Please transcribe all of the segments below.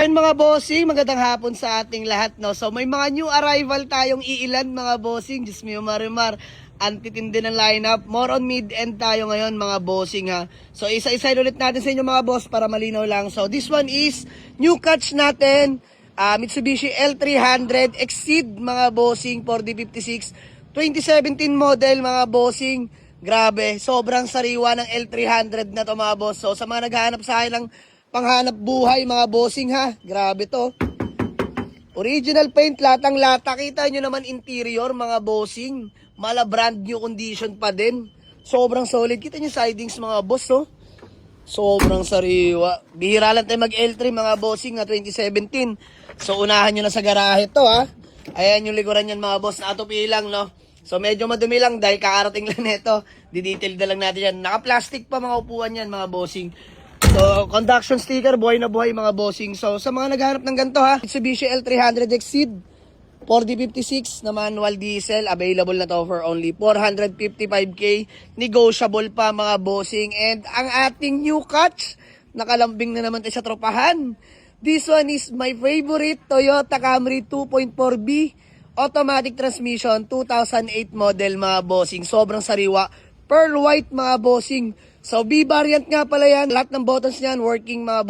Ayun mga bossing, magandang hapon sa ating lahat, no? So may mga new arrival tayong iilan mga bossing. Diyos mio marimar, antitindi ng lineup. More on mid-end tayo ngayon mga bossing ha. So isa-isa ulit natin sa inyo mga boss para malinaw lang. So this one is new catch natin. Mitsubishi L300 Exceed mga bossing 4D56. 2017 model mga bossing. Grabe, sobrang sariwa ng L300 na to mga boss. So sa mga naghahanap sa akin ng panghanap buhay mga bossing ha. Grabe to. Original paint, latang-lata. Kita nyo naman interior mga bossing. Mala brand new condition pa din. Sobrang solid. Kita nyo sidings mga boss oh. Sobrang sariwa. Bihira lang tayo mag L3 mga bossing na 2017. So unahan nyo na sa garahe to ha. Ayan yung likuran yan mga boss. Natupi lang no. So medyo madumi lang dahil kakarating lang nito. Didetail na lang natin yan. Naka-plastic pa mga upuan yan mga bossing. So conduction sticker, buhay na buhay mga bossing. So sa mga naghahanap ng ganito ha, Mitsubishi L300 Exceed 4D56 na manual diesel, available na to for only 455k. Negotiable pa mga bossing. And ang ating new catch, nakalambing na naman tayo sa tropahan. This one is my favorite Toyota Camry 2.4B automatic transmission 2008 model mga bossing. Sobrang sariwa. Pearl white mga bossing. So B variant nga pala yan. Lahat ng buttons niyan working mga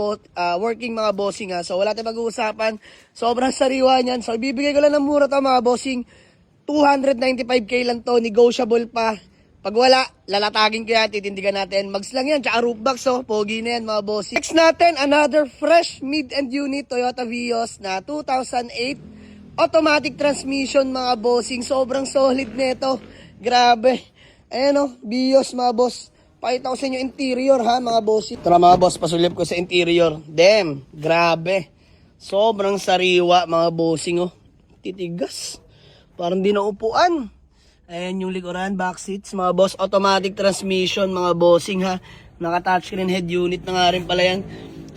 bossing ha. So wala tayong mag-uusapan. Sobrang sariwa niyan. So ibibigay ko lang ng mura to mga bossing. 295k lang to. Negotiable pa. Pag wala, lalatagin ko yan. Titindigan natin. Mags lang yan. Tsaka roof box oh. Pogi na yan mga bossing. Next natin, another fresh mid-end unit Toyota Vios na 2008 automatic transmission mga bossing. Sobrang solid nito. Grabe. Ayan o, Vios mga boss. Pakita ko sa inyo interior ha mga bossing. Tara mga boss, pasulip ko sa interior. Damn, grabe. Sobrang sariwa mga bossing oh. Titigas. Parang di naupuan. Ayan yung likuran, back seats mga boss. Automatic transmission mga bossing ha. Naka-touchscreen head unit na nga rin pala yan.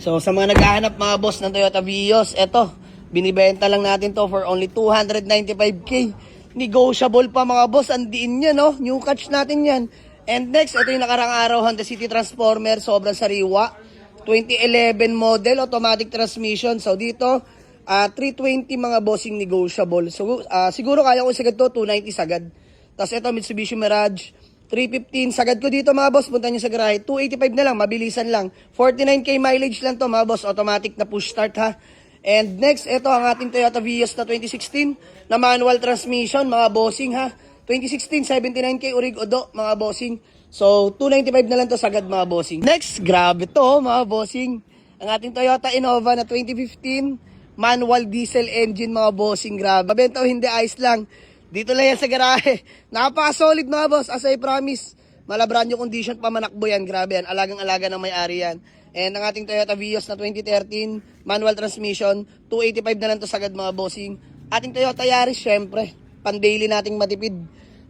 So sa mga naghahanap mga boss ng Toyota Vios, eto. Binibenta lang natin to for only 295k. Negotiable pa mga boss. Andiin yan no. New catch natin yan. And next, ito yung nakarang araw, Honda City Transformer. Sobrang sariwa. 2011 model, automatic transmission. So dito, 320 mga bossing negotiable. So siguro kaya ko sagad to, 290 sagad. Tapos ito, Mitsubishi Mirage. 315, sagad ko dito mga boss. Punta nyo sa garahe. 285 na lang, mabilisan lang. 49k mileage lang to mga boss. Automatic na push start ha. And next, ito ang ating Toyota Vios na 2016 na manual transmission, mga bossing ha. 2016, 79k Urig Odo, mga bossing. So, 295 na lang to sagad mga bossing. Next, grabe to mga bossing. Ang ating Toyota Innova na 2015 manual diesel engine mga bossing. Grabe. Mabenta o hindi, ayos lang. Dito lang yan sa garahe. Napaka-solid mga boss, as I promise. Malabran yung condition pa manakbo yan. Grabe yan. Alagang-alaga ng may-ari yan. And ang ating Toyota Vios na 2013, manual transmission, 285 na lang to sagad mga bossing. Ating Toyota Yaris, syempre, pan-daily nating matipid.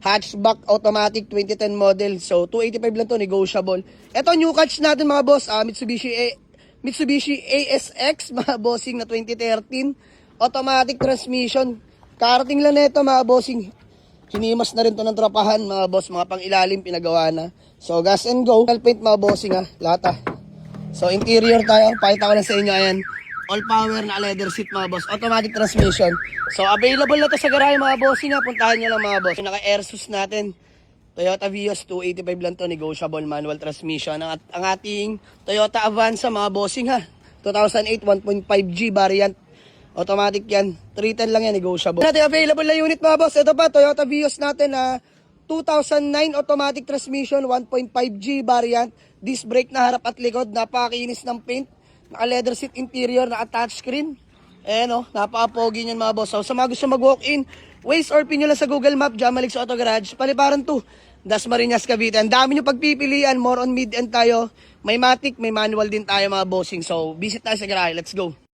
Hatchback, automatic, 2010 model. So, 285 lang to, negotiable. Ito, new catch natin mga boss, Mitsubishi ASX, mga bossing na 2013. Automatic transmission. Karating lang nito mga bossing. Hinimas na rin to ng tropahan mga boss, mga pang-ilalim pinagawa na. So, gas and go. Paint mga bossing ha, lahat ha. So interior tayo, pakita ko na sa inyo, ayan. All power na leather seat mga boss, automatic transmission. So available na to sa garahe mga bossing ha, puntahan nyo lang mga boss. Naka Airsus natin, Toyota Vios 285 lang to, negotiable manual transmission. Ang ating Toyota Avanza mga bossing ha, 2008 1.5G variant. Automatic yan, 310 lang yan, negotiable. Natin available na unit mga boss, ito pa, Toyota Vios natin na 2009 automatic transmission, 1.5G variant. Disc brake na harap at likod, napakakinis ng paint. Naka-leather seat interior, naka-touchscreen. Ayan o, napaka-pogi niyan mga boss. So sa mga gusto mag-walk-in, Waze or pin nyo lang sa Google Map, Jamalix Auto Garage, Paliparan 2, Dasmariñas, Cavite. Ang dami nyo pagpipilian, more on mid-end tayo. May matic, may manual din tayo mga bossing. So visit tayo sa garahe, let's go.